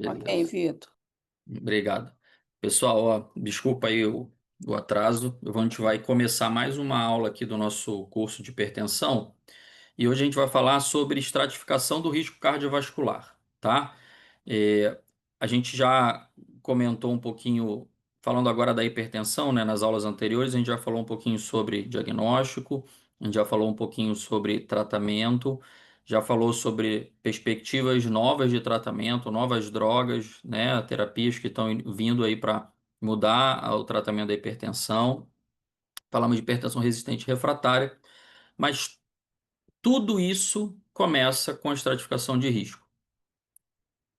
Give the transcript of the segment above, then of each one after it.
Ok, Beleza. Vitor. Obrigado. Pessoal, ó, desculpa aí o atraso. A gente vai começar mais uma aula aqui do nosso curso de hipertensão. E hoje a gente vai falar sobre estratificação do risco cardiovascular, tá? É, a gente já comentou um pouquinho, falando agora da hipertensão, né? Nas aulas anteriores, a gente já falou um pouquinho sobre diagnóstico, a gente já falou um pouquinho sobre tratamento, já falou sobre perspectivas novas de tratamento, novas drogas, né? Terapias que estão vindo aí para mudar o tratamento da hipertensão. Falamos de hipertensão resistente refratária, mas tudo isso começa com a estratificação de risco.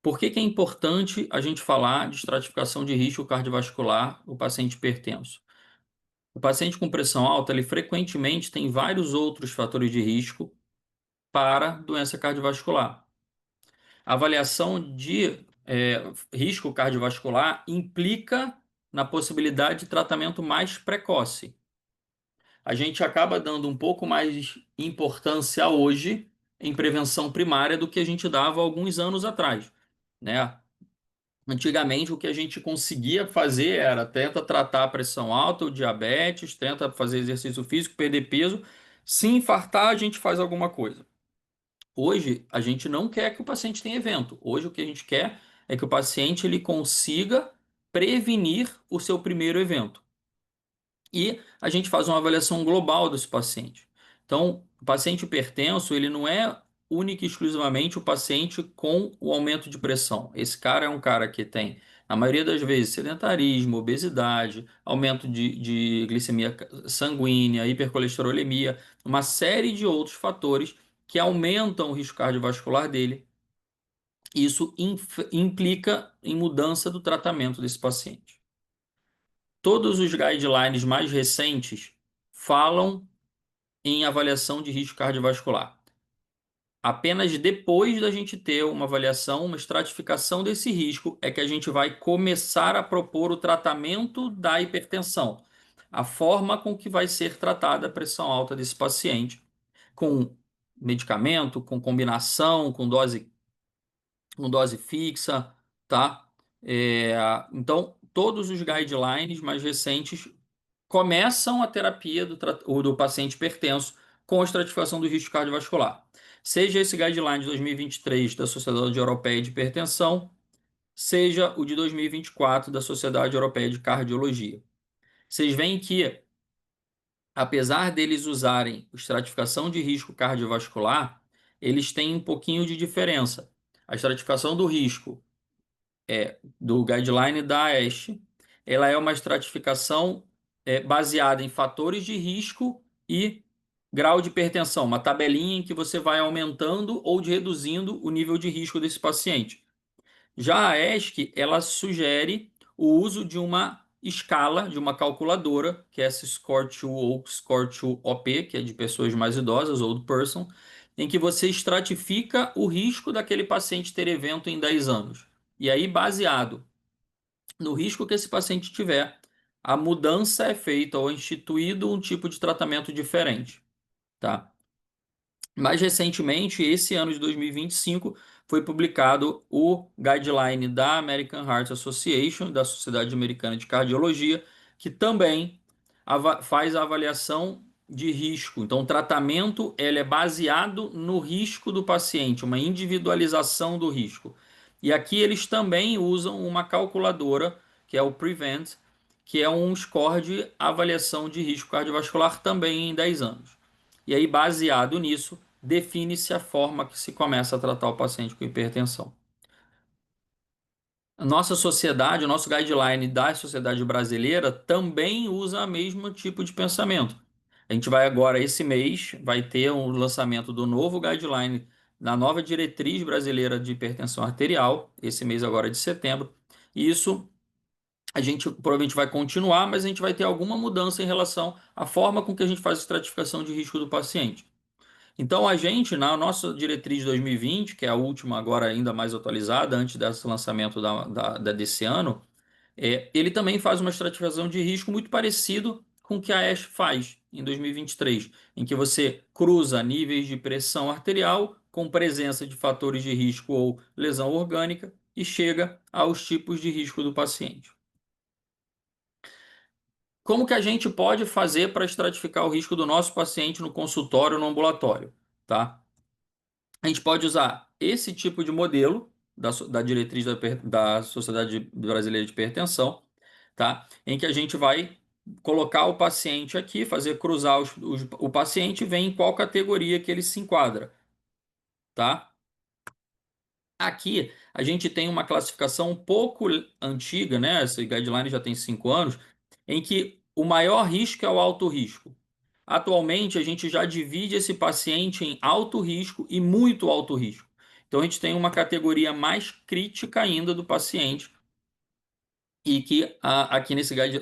Por que que é importante a gente falar de estratificação de risco cardiovascular no paciente hipertenso? O paciente com pressão alta, ele frequentemente tem vários outros fatores de risco para doença cardiovascular. A avaliação de risco cardiovascular implica na possibilidade de tratamento mais precoce. A gente acaba dando um pouco mais de importância hoje em prevenção primária do que a gente dava alguns anos atrás, né? Antigamente, o que a gente conseguia fazer era tenta tratar a pressão alta, o diabetes, tenta fazer exercício físico, perder peso. Se infartar, a gente faz alguma coisa. Hoje, a gente não quer que o paciente tenha evento. Hoje, o que a gente quer é que o paciente ele consiga prevenir o seu primeiro evento. E a gente faz uma avaliação global desse paciente. Então, o paciente hipertenso, ele não é único e exclusivamente o paciente com o aumento de pressão. Esse cara é um cara que tem, na maioria das vezes, sedentarismo, obesidade, aumento de glicemia sanguínea, hipercolesterolemia, uma série de outros fatores que aumentam o risco cardiovascular dele. Isso implica em mudança do tratamento desse paciente. Todos os guidelines mais recentes falam em avaliação de risco cardiovascular. Apenas depois da gente ter uma avaliação, uma estratificação desse risco, é que a gente vai começar a propor o tratamento da hipertensão, a forma com que vai ser tratada a pressão alta desse paciente, com medicamento, com combinação, com dose fixa, tá? É, então, todos os guidelines mais recentes começam a terapia do paciente hipertenso com a estratificação do risco cardiovascular. Seja esse guideline de 2023 da Sociedade Europeia de Hipertensão, seja o de 2024 da Sociedade Europeia de Cardiologia. Vocês veem que, apesar deles usarem estratificação de risco cardiovascular, eles têm um pouquinho de diferença. A estratificação do risco do guideline da AES, ela é uma estratificação baseada em fatores de risco e grau de hipertensão, uma tabelinha em que você vai aumentando ou reduzindo o nível de risco desse paciente. Já a ESC, ela sugere o uso de uma escala, de uma calculadora, que é essa Score2 ou Score2-OP, que é de pessoas mais idosas, old person, em que você estratifica o risco daquele paciente ter evento em 10 anos. E aí, baseado no risco que esse paciente tiver, a mudança é feita ou instituído um tipo de tratamento diferente, tá? Mais recentemente, esse ano de 2025, foi publicado o guideline da American Heart Association, da Sociedade Americana de Cardiologia, que também faz a avaliação de risco. Então, o tratamento ele é baseado no risco do paciente, uma individualização do risco. E aqui eles também usam uma calculadora, que é o Prevent, que é um score de avaliação de risco cardiovascular também em 10 anos. E aí, baseado nisso, define-se a forma que se começa a tratar o paciente com hipertensão. A nossa sociedade, o nosso guideline da sociedade brasileira também usa o mesmo tipo de pensamento. A gente vai agora, esse mês, vai ter um lançamento do novo guideline da nova diretriz brasileira de hipertensão arterial, esse mês agora de setembro. E isso a gente provavelmente vai continuar, mas a gente vai ter alguma mudança em relação à forma com que a gente faz a estratificação de risco do paciente. Então, a gente, na nossa diretriz de 2020, que é a última agora ainda mais atualizada, antes desse lançamento desse ano, ele também faz uma estratificação de risco muito parecido com o que a AES faz em 2023, em que você cruza níveis de pressão arterial com presença de fatores de risco ou lesão orgânica, e chega aos tipos de risco do paciente. Como que a gente pode fazer para estratificar o risco do nosso paciente no consultório ou no ambulatório, tá? A gente pode usar esse tipo de modelo da diretriz da Sociedade Brasileira de Hipertensão, tá? Em que a gente vai colocar o paciente aqui, fazer cruzar o paciente e ver em qual categoria que ele se enquadra, tá? Aqui a gente tem uma classificação um pouco antiga, né? Esse guideline já tem 5 anos, em que o maior risco é o alto risco. Atualmente, a gente já divide esse paciente em alto risco e muito alto risco. Então, a gente tem uma categoria mais crítica ainda do paciente e que aqui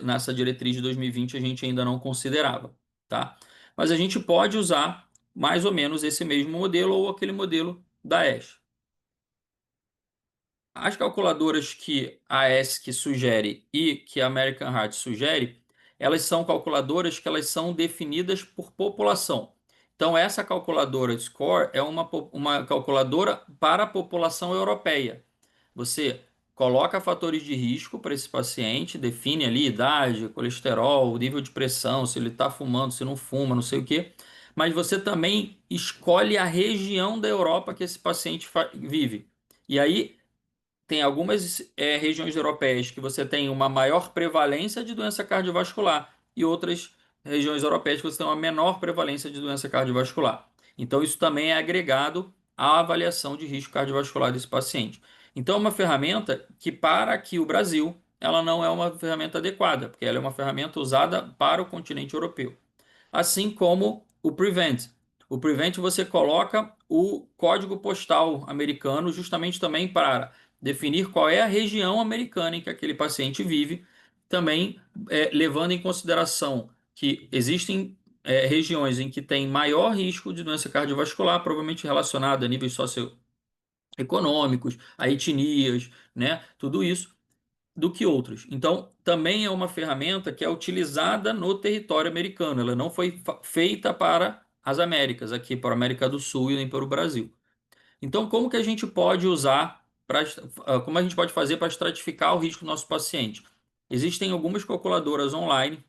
nessa diretriz de 2020 a gente ainda não considerava, tá? Mas a gente pode usar mais ou menos esse mesmo modelo ou aquele modelo da ESH. As calculadoras que a ESC sugere e que a American Heart sugere, elas são calculadoras que elas são definidas por população. Então, essa calculadora SCORE é uma calculadora para a população europeia. Você coloca fatores de risco para esse paciente, define ali idade, colesterol, nível de pressão, se ele está fumando, se não fuma, não sei o quê. Mas você também escolhe a região da Europa que esse paciente vive. E aí tem algumas regiões europeias que você tem uma maior prevalência de doença cardiovascular e outras regiões europeias que você tem uma menor prevalência de doença cardiovascular. Então, isso também é agregado à avaliação de risco cardiovascular desse paciente. Então, é uma ferramenta que, para aqui o Brasil, ela não é uma ferramenta adequada, porque ela é uma ferramenta usada para o continente europeu, assim como o Prevent. O Prevent você coloca o código postal americano justamente também para definir qual é a região americana em que aquele paciente vive, também levando em consideração que existem regiões em que tem maior risco de doença cardiovascular, provavelmente relacionada a níveis socioeconômicos, a etnias, né? Tudo isso do que outros. Então, também é uma ferramenta que é utilizada no território americano. Ela não foi feita para as Américas, aqui para a América do Sul e nem para o Brasil. Então, como que a gente pode usar como a gente pode fazer para estratificar o risco do nosso paciente? Existem algumas calculadoras online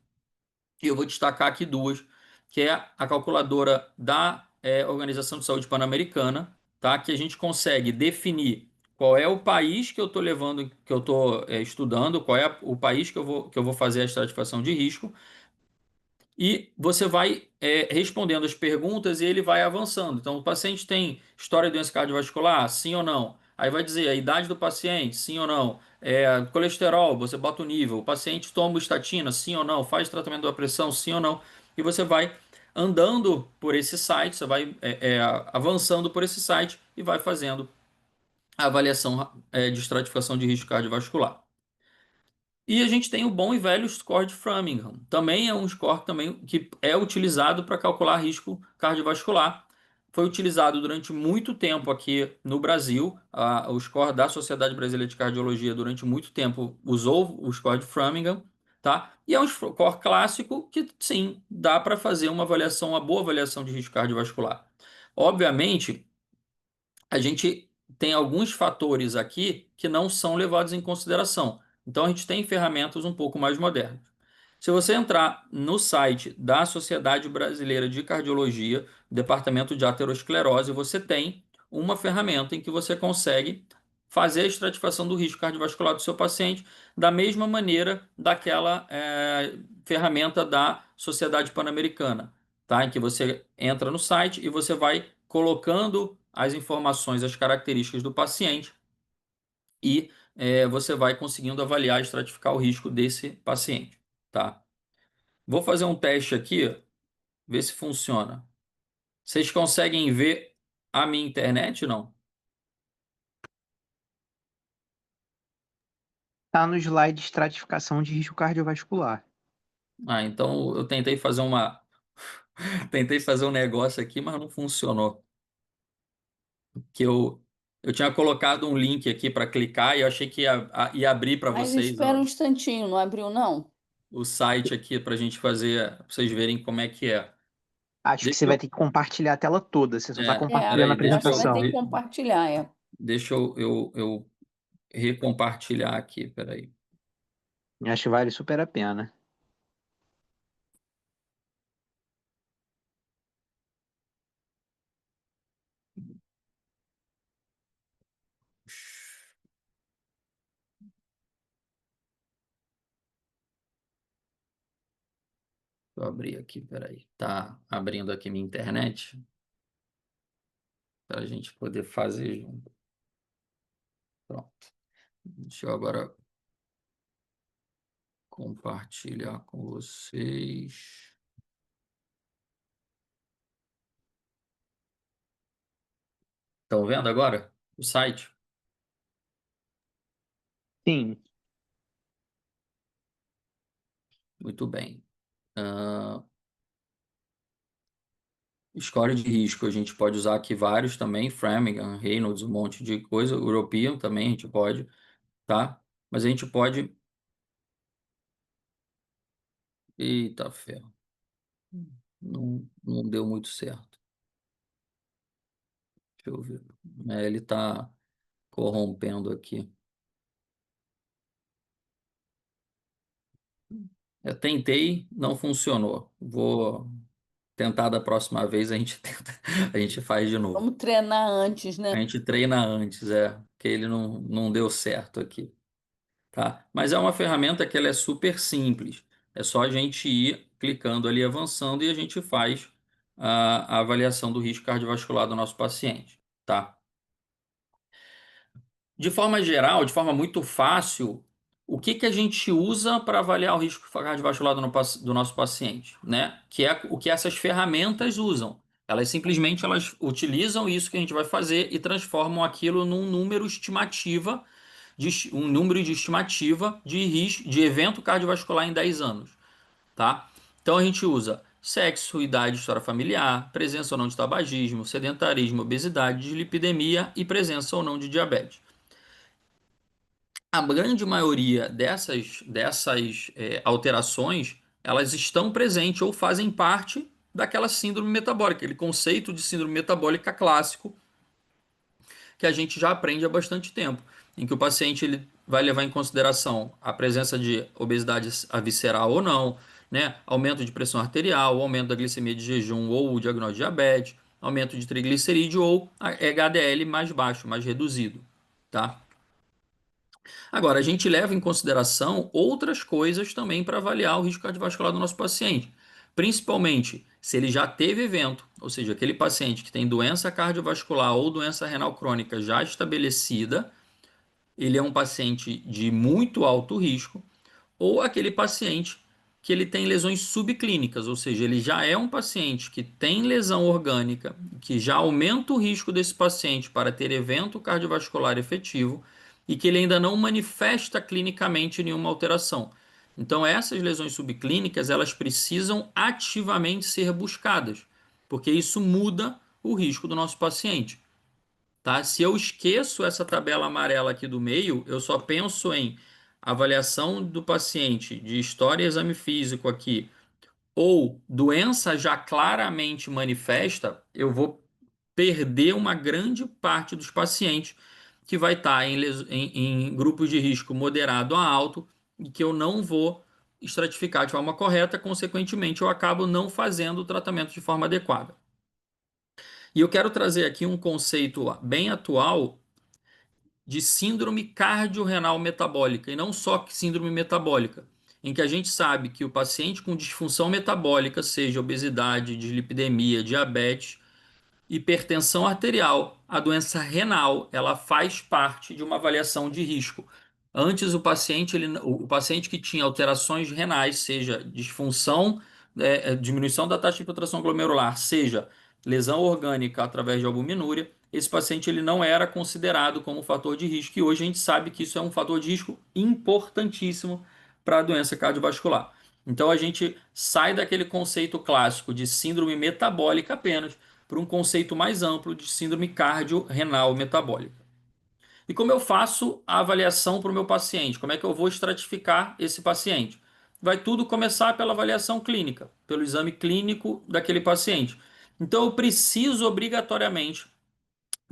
e eu vou destacar aqui duas, que é a calculadora da Organização de Saúde Pan-Americana, tá? Que a gente consegue definir qual é o país que eu estou levando, que eu estou estudando, qual é o país que eu vou fazer a estratificação de risco, e você vai respondendo as perguntas e ele vai avançando. Então, o paciente tem história de doença cardiovascular? Sim ou não? Aí vai dizer a idade do paciente, sim ou não? Colesterol, você bota o nível. O paciente toma estatina, sim ou não? Faz tratamento da pressão, sim ou não? E você vai andando por esse site, você vai avançando por esse site e vai fazendo a avaliação de estratificação de risco cardiovascular. E a gente tem o bom e velho score de Framingham. Também é um score também que é utilizado para calcular risco cardiovascular. Foi utilizado durante muito tempo aqui no Brasil. O score da Sociedade Brasileira de Cardiologia durante muito tempo usou o score de Framingham, tá? E é um score clássico que sim, dá para fazer uma avaliação, uma boa avaliação de risco cardiovascular. Obviamente, a gente tem alguns fatores aqui que não são levados em consideração. Então, a gente tem ferramentas um pouco mais modernas. Se você entrar no site da Sociedade Brasileira de Cardiologia, Departamento de Aterosclerose, você tem uma ferramenta em que você consegue fazer a estratificação do risco cardiovascular do seu paciente da mesma maneira daquela ferramenta da Sociedade Pan-Americana, tá? Em que você entra no site e você vai colocando as informações, as características do paciente e você vai conseguindo avaliar e estratificar o risco desse paciente, tá? Vou fazer um teste aqui, ver se funciona. Vocês conseguem ver a minha internet, não? Tá no slide de estratificação de risco cardiovascular. Ah, então eu tentei fazer tentei fazer um negócio aqui, mas não funcionou. Que eu tinha colocado um link aqui para clicar e eu achei que ia abrir para Mas vocês, espera um ó, instantinho, não abriu, não? o site aqui para a gente fazer, pra vocês verem como é que é. Acho que Deixa você vai eu, ter que compartilhar a tela toda, você só está É, compartilhando a peraí, eu acho que vai ter apresentação. que compartilhar, é. deixa eu recompartilhar aqui, peraí. Acho que vale super a pena. Deixa eu abrir aqui, peraí. Tá abrindo aqui minha internet para a gente poder fazer junto. Pronto. Deixa eu agora compartilhar com vocês. Estão vendo agora o site? Sim, Muito bem. Score de risco, a gente pode usar aqui vários também, Framingham, Reynolds, um monte de coisa. European também a gente pode, tá? Mas a gente pode. Eita ferro. Não deu muito certo. Deixa eu ver. Ele está corrompendo aqui. Eu tentei, não funcionou. Vou tentar da próxima vez, a gente tenta, a gente faz de novo. Vamos treinar antes, né? A gente treina antes, porque ele não deu certo aqui, tá? Mas é uma ferramenta que ela é super simples. É só a gente ir clicando ali, avançando, e a gente faz a avaliação do risco cardiovascular do nosso paciente, tá? De forma geral, de forma muito fácil, o que que a gente usa para avaliar o risco cardiovascular do nosso paciente, né? Que é o que essas ferramentas usam. Elas utilizam isso que a gente vai fazer e transformam aquilo num número estimativa um número de estimativa de risco de evento cardiovascular em 10 anos, tá? Então a gente usa sexo, idade, história familiar, presença ou não de tabagismo, sedentarismo, obesidade, dislipidemia e presença ou não de diabetes. A grande maioria dessas alterações, elas estão presentes ou fazem parte daquela síndrome metabólica, aquele conceito de síndrome metabólica clássico que a gente já aprende há bastante tempo, em que o paciente ele vai levar em consideração a presença de obesidade visceral ou não, né? Aumento de pressão arterial, aumento da glicemia de jejum ou o diagnóstico de diabetes, aumento de triglicerídeo ou HDL mais baixo, mais reduzido, tá? Agora, a gente leva em consideração outras coisas também para avaliar o risco cardiovascular do nosso paciente. Principalmente se ele já teve evento, ou seja, aquele paciente que tem doença cardiovascular ou doença renal crônica já estabelecida, ele é um paciente de muito alto risco, ou aquele paciente que ele tem lesões subclínicas, ou seja, ele já é um paciente que tem lesão orgânica, que já aumenta o risco desse paciente para ter evento cardiovascular efetivo e que ele ainda não manifesta clinicamente nenhuma alteração. Então, essas lesões subclínicas, elas precisam ativamente ser buscadas, porque isso muda o risco do nosso paciente. Tá? Se eu esqueço essa tabela amarela aqui do meio, eu só penso em avaliação do paciente de história e exame físico aqui, ou doença já claramente manifesta, eu vou perder uma grande parte dos pacientes que vai estar em grupos de risco moderado a alto e que eu não vou estratificar de forma correta, consequentemente, eu acabo não fazendo o tratamento de forma adequada. E eu quero trazer aqui um conceito bem atual de síndrome cardiorrenal metabólica, e não só síndrome metabólica, em que a gente sabe que o paciente com disfunção metabólica, seja obesidade, dislipidemia, diabetes, hipertensão arterial, a doença renal, ela faz parte de uma avaliação de risco. Antes o paciente que tinha alterações renais, seja disfunção, diminuição da taxa de filtração glomerular, seja lesão orgânica através de albuminúria, esse paciente ele não era considerado como fator de risco e hoje a gente sabe que isso é um fator de risco importantíssimo para a doença cardiovascular. Então a gente sai daquele conceito clássico de síndrome metabólica apenas para um conceito mais amplo de síndrome cardiorrenal metabólica. E como eu faço a avaliação para o meu paciente? Como é que eu vou estratificar esse paciente? Vai tudo começar pela avaliação clínica, pelo exame clínico daquele paciente. Então eu preciso obrigatoriamente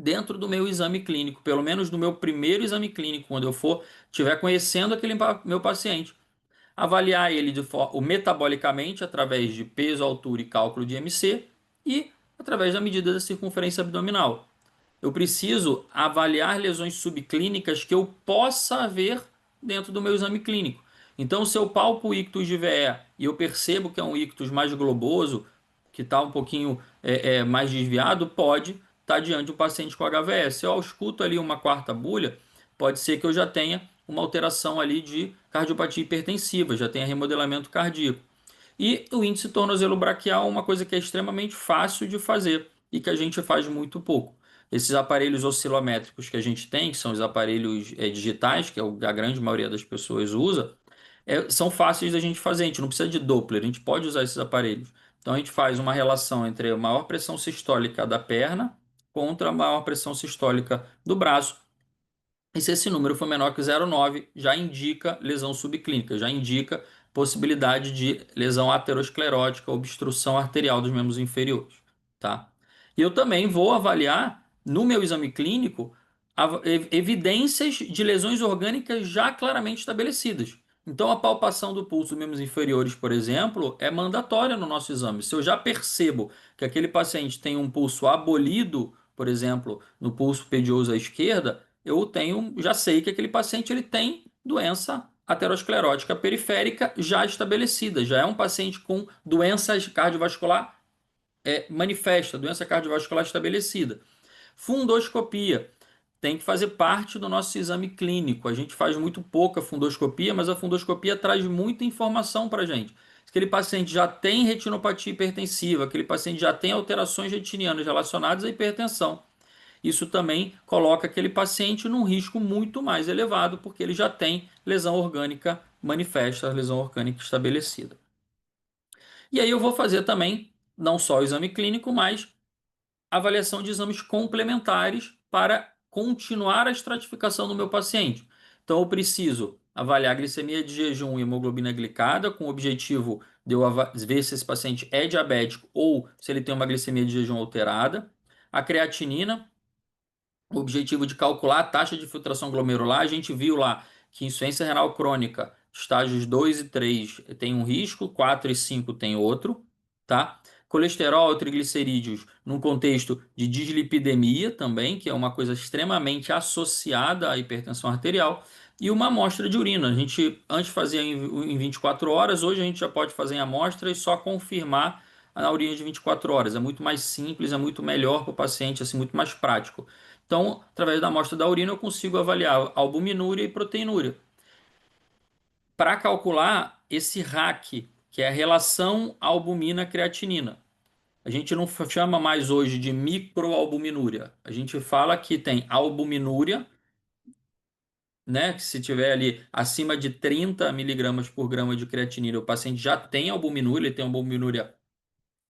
dentro do meu exame clínico, pelo menos no meu primeiro exame clínico, quando eu for estiver conhecendo aquele meu paciente. Avaliar ele o metabolicamente através de peso, altura e cálculo de MC e através da medida da circunferência abdominal. Eu preciso avaliar lesões subclínicas que eu possa ver dentro do meu exame clínico. Então, se eu palpo o ictus de VE e eu percebo que é um ictus mais globoso, que está um pouquinho mais desviado, pode estar diante de um paciente com HVE. Se eu ausculto ali uma quarta bulha, pode ser que eu já tenha uma alteração ali de cardiopatia hipertensiva, já tenha remodelamento cardíaco. E o índice tornozelo-braquial é uma coisa que é extremamente fácil de fazer e que a gente faz muito pouco. Esses aparelhos oscilométricos que a gente tem, que são os aparelhos digitais, que a grande maioria das pessoas usa, são fáceis da gente fazer. A gente não precisa de Doppler, a gente pode usar esses aparelhos. Então a gente faz uma relação entre a maior pressão sistólica da perna contra a maior pressão sistólica do braço. E se esse número for menor que 0,9, já indica lesão subclínica, já indica possibilidade de lesão aterosclerótica, obstrução arterial dos membros inferiores, tá? E eu também vou avaliar no meu exame clínico evidências de lesões orgânicas já claramente estabelecidas. Então, a palpação do pulso dos membros inferiores, por exemplo, é mandatória no nosso exame. Se eu já percebo que aquele paciente tem um pulso abolido, por exemplo, no pulso pedioso à esquerda, já sei que aquele paciente ele tem doença aterosclerótica periférica já estabelecida, já é um paciente com doença cardiovascular manifesta, doença cardiovascular estabelecida. Fundoscopia tem que fazer parte do nosso exame clínico. A gente faz muito pouca fundoscopia, mas a fundoscopia traz muita informação para a gente. Se aquele paciente já tem retinopatia hipertensiva, aquele paciente já tem alterações retinianas relacionadas à hipertensão. Isso também coloca aquele paciente num risco muito mais elevado, porque ele já tem lesão orgânica manifesta, lesão orgânica estabelecida. E aí eu vou fazer também, não só o exame clínico, mas avaliação de exames complementares para continuar a estratificação do meu paciente. Então eu preciso avaliar a glicemia de jejum e hemoglobina glicada, com o objetivo de eu ver se esse paciente é diabético ou se ele tem uma glicemia de jejum alterada. A creatinina, o objetivo de calcular a taxa de filtração glomerular, a gente viu lá que insuficiência renal crônica, estágios 2 e 3 tem um risco, 4 e 5 tem outro, tá? Colesterol, triglicerídeos, num contexto de dislipidemia também, que é uma coisa extremamente associada à hipertensão arterial, e uma amostra de urina. A gente antes fazia em 24 horas, hoje a gente já pode fazer em amostra e só confirmar a urina de 24 horas. É muito mais simples, é muito melhor para o paciente, assim, muito mais prático. Então, através da amostra da urina, eu consigo avaliar albuminúria e proteinúria. Para calcular esse RAC, que é a relação albumina-creatinina. A gente não chama mais hoje de microalbuminúria. A gente fala que tem albuminúria, né? Que se tiver ali acima de 30 miligramas por grama de creatinina, o paciente já tem albuminúria, ele tem albuminúria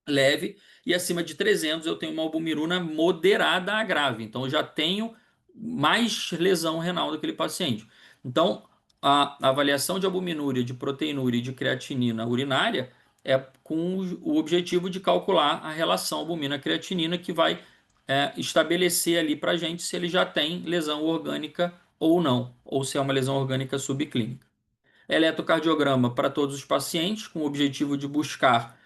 leve, e acima de 300 eu tenho uma albumiruna moderada a grave. Então eu já tenho mais lesão renal daquele paciente. Então a avaliação de albuminúria, de proteinúria e de creatinina urinária é com o objetivo de calcular a relação albumina-creatinina que vai estabelecer ali para a gente se ele já tem lesão orgânica ou não, ou se é uma lesão orgânica subclínica. Eletrocardiograma para todos os pacientes, com o objetivo de buscar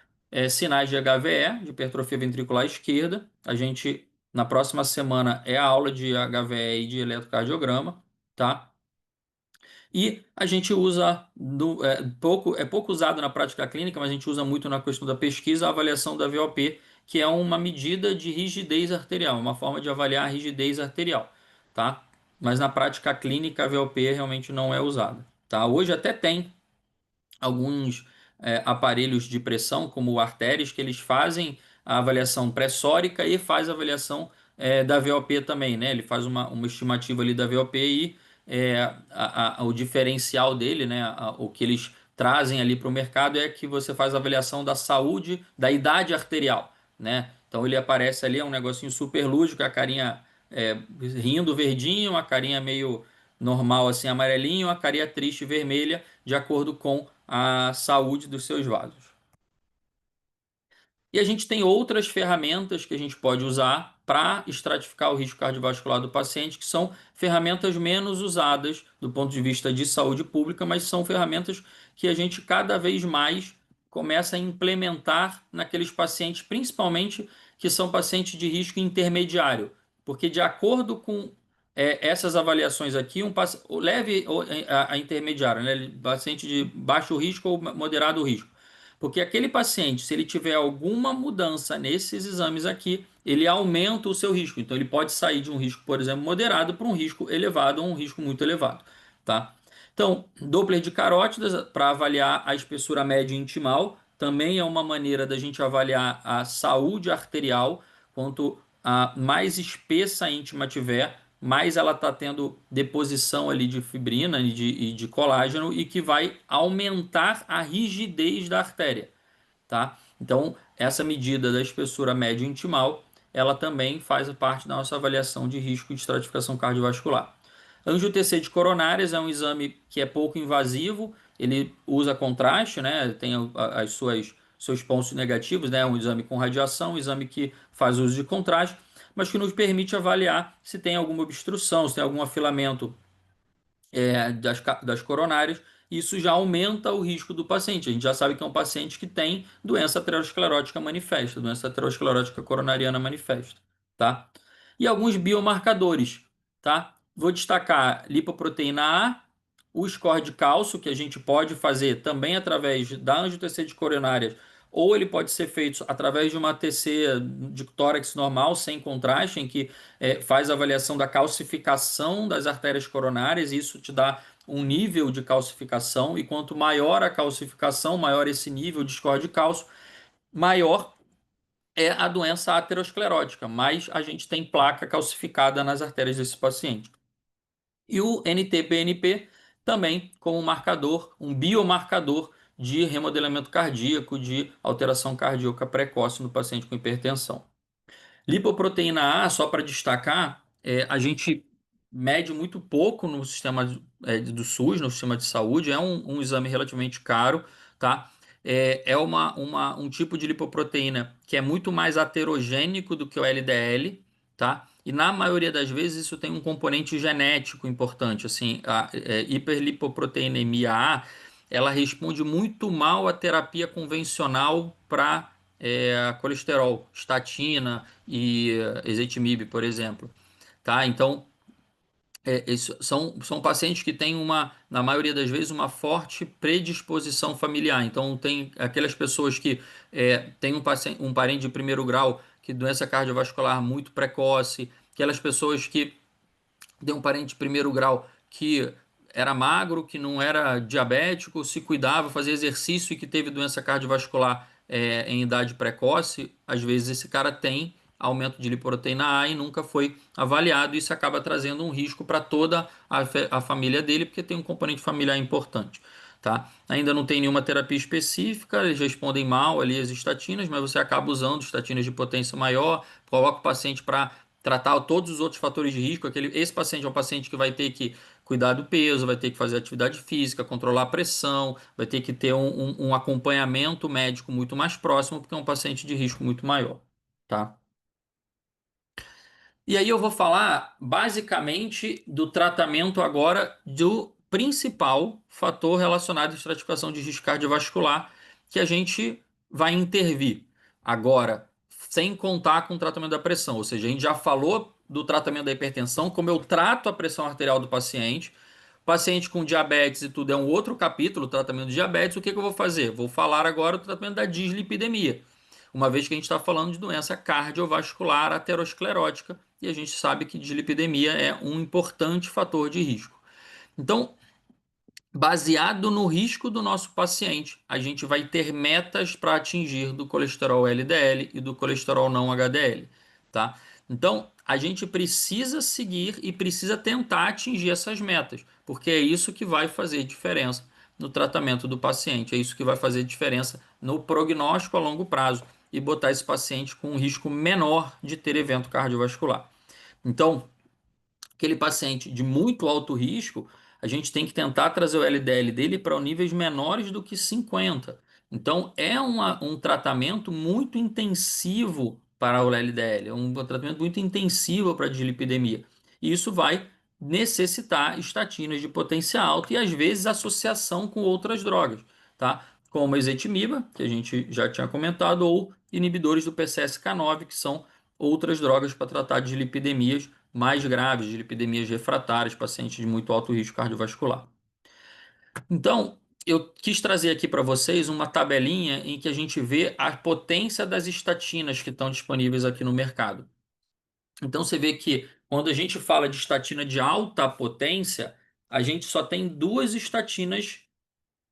sinais de HVE, de hipertrofia ventricular esquerda. A gente, na próxima semana, é a aula de HVE e de eletrocardiograma, tá? E a gente usa, é pouco usado na prática clínica, mas a gente usa muito na questão da pesquisa, a avaliação da VOP, que é uma medida de rigidez arterial, uma forma de avaliar a rigidez arterial, tá? Mas na prática clínica, a VOP realmente não é usada, tá? Hoje até tem alguns aparelhos de pressão, como o artérios, que eles fazem a avaliação pressórica e faz a avaliação da VOP também, né? Ele faz uma estimativa ali da VOP e o diferencial dele, né? O que eles trazem ali para o mercado é que você faz a avaliação da saúde, da idade arterial, né? Então ele aparece ali, é um negocinho super lúdico, a carinha rindo verdinho, a carinha meio normal assim amarelinho, a carinha triste vermelha, de acordo com a saúde dos seus vasos. E a gente tem outras ferramentas que a gente pode usar para estratificar o risco cardiovascular do paciente, que são ferramentas menos usadas do ponto de vista de saúde pública, mas são ferramentas que a gente cada vez mais começa a implementar naqueles pacientes, principalmente que são pacientes de risco intermediário, porque de acordo com essas avaliações aqui, o leve ou a intermediário, né, paciente de baixo risco ou moderado risco. Porque aquele paciente, se ele tiver alguma mudança nesses exames aqui, ele aumenta o seu risco. Então, ele pode sair de um risco, por exemplo, moderado para um risco elevado ou um risco muito elevado, tá? Então, Doppler de carótidas para avaliar a espessura média intimal também é uma maneira da gente avaliar a saúde arterial. Quanto mais espessa a íntima tiver, mais ela está tendo deposição ali de fibrina e de colágeno e que vai aumentar a rigidez da artéria, tá? Então, essa medida da espessura média intimal, ela também faz parte da nossa avaliação de risco de estratificação cardiovascular. Angiotensina de coronárias é um exame que é pouco invasivo, ele usa contraste, né? Tem as seus pontos negativos, né? Um exame com radiação, um exame que faz uso de contraste, mas que nos permite avaliar se tem alguma obstrução, se tem algum afilamento das coronárias. Isso já aumenta o risco do paciente. A gente já sabe que é um paciente que tem doença aterosclerótica manifesta, doença aterosclerótica coronariana manifesta, tá? E alguns biomarcadores, tá? Vou destacar lipoproteína A, o score de cálcio, que a gente pode fazer também através da angiotensina de coronárias, ou ele pode ser feito através de uma TC de tórax normal, sem contraste, em que faz a avaliação da calcificação das artérias coronárias, e isso te dá um nível de calcificação, e quanto maior a calcificação, maior esse nível de score de cálcio, maior é a doença aterosclerótica, mais a gente tem placa calcificada nas artérias desse paciente. E o NT-BNP também como marcador, um biomarcador de remodelamento cardíaco, de alteração cardíaca precoce no paciente com hipertensão. Lipoproteína A, só para destacar, a gente mede muito pouco no sistema do SUS, no sistema de saúde, é um exame relativamente caro, tá? Um tipo de lipoproteína que é muito mais aterogênico do que o LDL, tá? E na maioria das vezes isso tem um componente genético importante, assim, a hiperlipoproteinemia A, ela responde muito mal à terapia convencional para colesterol, estatina e ezetimibe, por exemplo, tá? Então, são pacientes que têm na maioria das vezes, uma forte predisposição familiar. Então, tem aquelas pessoas que têm um parente de primeiro grau que doença cardiovascular muito precoce, aquelas pessoas que têm um parente de primeiro grau que era magro, que não era diabético, se cuidava, fazia exercício e que teve doença cardiovascular em idade precoce, às vezes esse cara tem aumento de lipoproteína A e nunca foi avaliado. Isso acaba trazendo um risco para toda a família dele, porque tem um componente familiar importante. Tá? Ainda não tem nenhuma terapia específica, eles respondem mal ali as estatinas, mas você acaba usando estatinas de potência maior, coloca o paciente para tratar todos os outros fatores de risco. Esse paciente é um paciente que vai ter que cuidar do peso, vai ter que fazer atividade física, controlar a pressão, vai ter que ter um acompanhamento médico muito mais próximo, porque é um paciente de risco muito maior, tá? E aí eu vou falar basicamente do tratamento agora do principal fator relacionado à estratificação de risco cardiovascular que a gente vai intervir agora, sem contar com o tratamento da pressão. Ou seja, a gente já falou do tratamento da hipertensão, como eu trato a pressão arterial do paciente. Paciente com diabetes e tudo é um outro capítulo, o tratamento de diabetes. O que que eu vou fazer? Vou falar agora do tratamento da dislipidemia, uma vez que a gente está falando de doença cardiovascular aterosclerótica e a gente sabe que dislipidemia é um importante fator de risco. Então, baseado no risco do nosso paciente, a gente vai ter metas para atingir do colesterol LDL e do colesterol não HDL, tá? Então, a gente precisa seguir e precisa tentar atingir essas metas, porque é isso que vai fazer diferença no tratamento do paciente, é isso que vai fazer diferença no prognóstico a longo prazo e botar esse paciente com um risco menor de ter evento cardiovascular. Então, aquele paciente de muito alto risco, a gente tem que tentar trazer o LDL dele para níveis menores do que 50. Então, é um tratamento muito intensivo para o LDL, é um tratamento muito intensivo para a dislipidemia. E isso vai necessitar estatinas de potência alta e, às vezes, associação com outras drogas, tá? Como a ezetimiba, que a gente já tinha comentado, ou inibidores do PCSK9, que são outras drogas para tratar de dislipidemias mais graves, dislipidemias refratárias, pacientes de muito alto risco cardiovascular. Então, eu quis trazer aqui para vocês uma tabelinha em que a gente vê a potência das estatinas que estão disponíveis aqui no mercado. Então, você vê que quando a gente fala de estatina de alta potência, a gente só tem duas estatinas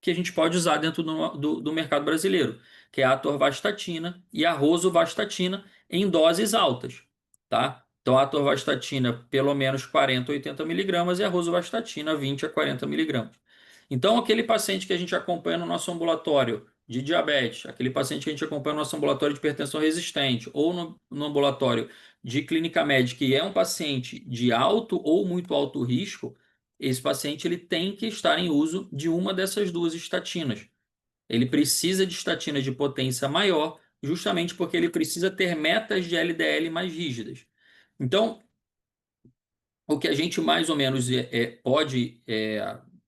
que a gente pode usar dentro do mercado brasileiro, que é a atorvastatina e a rosuvastatina em doses altas, tá? Então, a atorvastatina pelo menos 40 a 80 miligramas e a rosuvastatina 20 a 40 miligramas. Então, aquele paciente que a gente acompanha no nosso ambulatório de diabetes, aquele paciente que a gente acompanha no nosso ambulatório de hipertensão resistente ou no ambulatório de clínica médica, que é um paciente de alto ou muito alto risco, esse paciente ele tem que estar em uso de uma dessas duas estatinas. Ele precisa de estatina de potência maior, justamente porque ele precisa ter metas de LDL mais rígidas. Então, o que a gente mais ou menos pode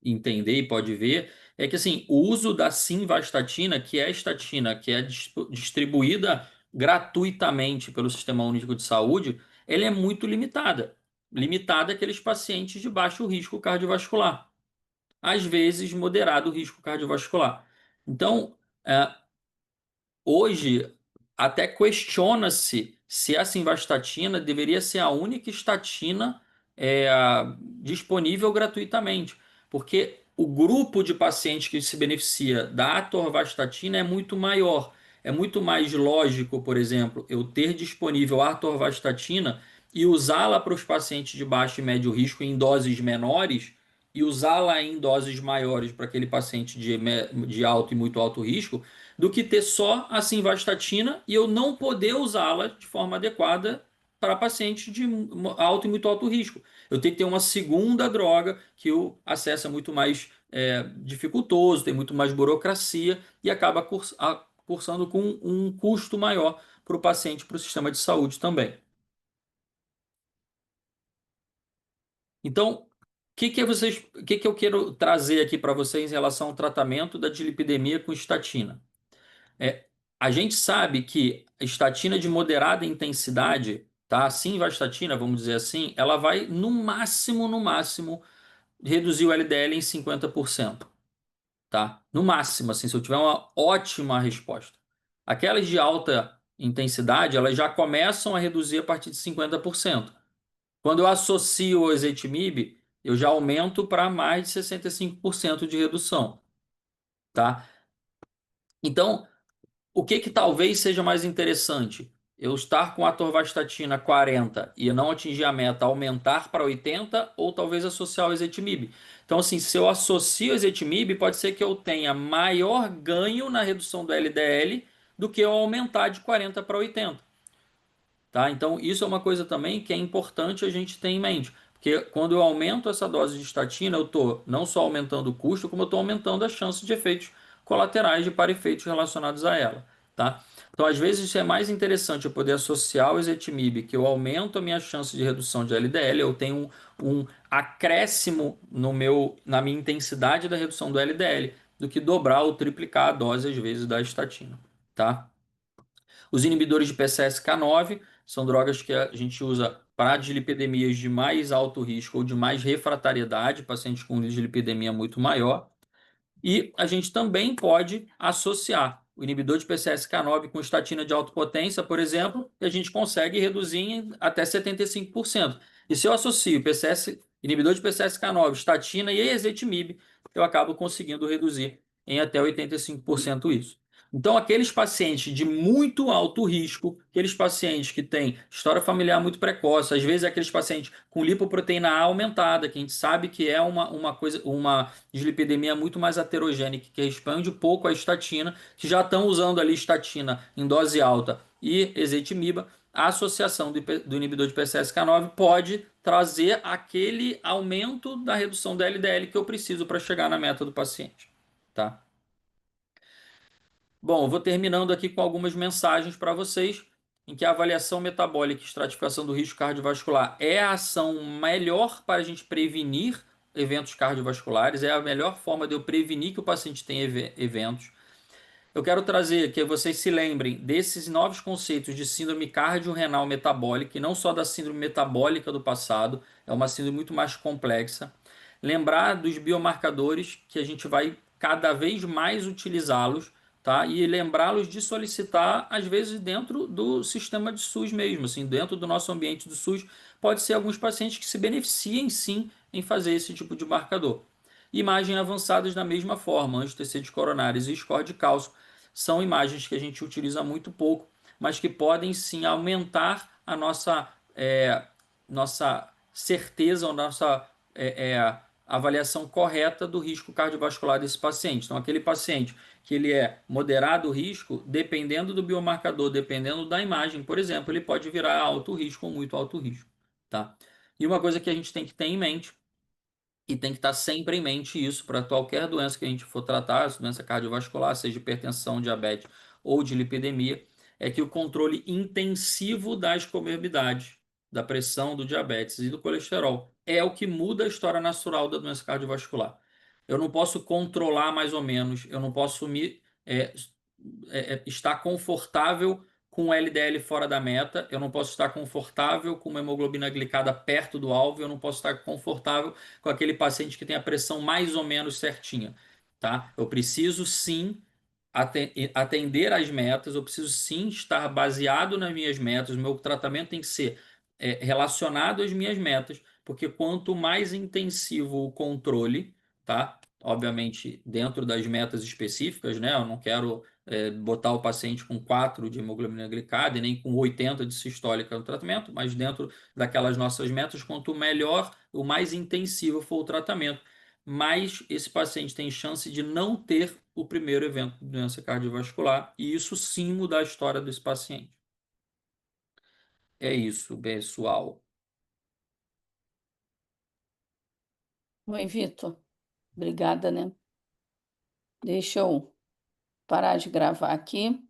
entender e pode ver é que assim, o uso da simvastatina, que é a estatina que é distribuída gratuitamente pelo Sistema Único de Saúde, ela é muito limitada. Limitada àqueles pacientes de baixo risco cardiovascular, às vezes moderado risco cardiovascular. Então, hoje, até questiona-se se a simvastatina deveria ser a única estatina é, disponível gratuitamente, porque o grupo de pacientes que se beneficia da atorvastatina é muito maior. É muito mais lógico, por exemplo, eu ter disponível a atorvastatina e usá-la para os pacientes de baixo e médio risco em doses menores e usá-la em doses maiores para aquele paciente de alto e muito alto risco do que ter só a simvastatina e eu não poder usá-la de forma adequada para pacientes de alto e muito alto risco. Eu tenho que ter uma segunda droga que o acesso é muito mais dificultoso, tem muito mais burocracia e acaba cursando com um custo maior para o paciente, para o sistema de saúde também. Então, o que eu quero trazer aqui para vocês em relação ao tratamento da dislipidemia com estatina? É, a gente sabe que a estatina de moderada intensidade, tá? A simvastatina, vamos dizer assim, ela vai no máximo, reduzir o LDL em 50%, tá? No máximo, assim, se eu tiver uma ótima resposta. Aquelas de alta intensidade, elas já começam a reduzir a partir de 50%. Quando eu associo o ezetimibe, eu já aumento para mais de 65% de redução, tá? Então, o que que talvez seja mais interessante? Eu estar com a atorvastatina 40 e não atingir a meta, aumentar para 80 ou talvez associar o ezetimibe. Então, assim, se eu associo o ezetimibe, pode ser que eu tenha maior ganho na redução do LDL do que eu aumentar de 40 para 80. Tá? Então, isso é uma coisa também que é importante a gente ter em mente. Porque quando eu aumento essa dose de estatina, eu estou não só aumentando o custo, como eu estou aumentando a chance de efeitos colaterais, de para-efeitos relacionados a ela. Tá? Então, às vezes, isso é mais interessante eu poder associar o ezetimibe, que eu aumento a minha chance de redução de LDL, eu tenho um acréscimo na minha intensidade da redução do LDL, do que dobrar ou triplicar a dose, às vezes, da estatina. Tá? Os inibidores de PCSK9 são drogas que a gente usa para dislipidemias de mais alto risco ou de mais refratariedade, pacientes com dislipidemia muito maior. E a gente também pode associar o inibidor de PCSK9 com estatina de alta potência, por exemplo, e a gente consegue reduzir em até 75%. E se eu associo inibidor de PCSK9, estatina e ezetimibe, eu acabo conseguindo reduzir em até 85% isso. Então, aqueles pacientes de muito alto risco, aqueles pacientes que têm história familiar muito precoce, às vezes aqueles pacientes com lipoproteína A aumentada, que a gente sabe que é uma dislipidemia muito mais heterogênea, que responde pouco à estatina, que já estão usando ali estatina em dose alta e ezetimiba, a associação do inibidor de PCSK9 pode trazer aquele aumento da redução da LDL que eu preciso para chegar na meta do paciente, tá? Bom, eu vou terminando aqui com algumas mensagens para vocês, em que a avaliação metabólica e estratificação do risco cardiovascular é a ação melhor para a gente prevenir eventos cardiovasculares, é a melhor forma de eu prevenir que o paciente tenha eventos. Eu quero trazer que vocês se lembrem desses novos conceitos de síndrome cardiorrenal metabólica, e não só da síndrome metabólica do passado, é uma síndrome muito mais complexa. Lembrar dos biomarcadores que a gente vai cada vez mais utilizá-los, tá? E lembrá-los de solicitar, às vezes, dentro do sistema de SUS mesmo, assim, dentro do nosso ambiente do SUS, pode ser alguns pacientes que se beneficiem sim em fazer esse tipo de marcador. Imagens avançadas da mesma forma, angiotensídeos coronários e score de cálcio são imagens que a gente utiliza muito pouco, mas que podem sim aumentar a nossa certeza, a nossa avaliação correta do risco cardiovascular desse paciente. Então, aquele paciente que ele é moderado risco, dependendo do biomarcador, dependendo da imagem, por exemplo, ele pode virar alto risco ou muito alto risco, tá? E uma coisa que a gente tem que ter em mente e tem que estar sempre em mente isso para qualquer doença que a gente for tratar, doença cardiovascular, seja hipertensão, diabetes ou de lipidemia, é que o controle intensivo das comorbidades, da pressão, do diabetes e do colesterol é o que muda a história natural da doença cardiovascular. Eu não posso controlar mais ou menos, eu não posso estar confortável com o LDL fora da meta, eu não posso estar confortável com uma hemoglobina glicada perto do alvo, eu não posso estar confortável com aquele paciente que tem a pressão mais ou menos certinha, tá? Eu preciso sim atender às metas, eu preciso sim estar baseado nas minhas metas, o meu tratamento tem que ser relacionado às minhas metas, porque quanto mais intensivo o controle, tá? Obviamente, dentro das metas específicas, né? Eu não quero botar o paciente com 4 de hemoglobina glicada e nem com 80 de sistólica no tratamento, mas dentro daquelas nossas metas, quanto melhor, o mais intensivo for o tratamento, mais esse paciente tem chance de não ter o primeiro evento de doença cardiovascular, e isso sim mudar a história desse paciente. É isso, pessoal. Oi, Vitor. Obrigada, né? Deixa eu parar de gravar aqui.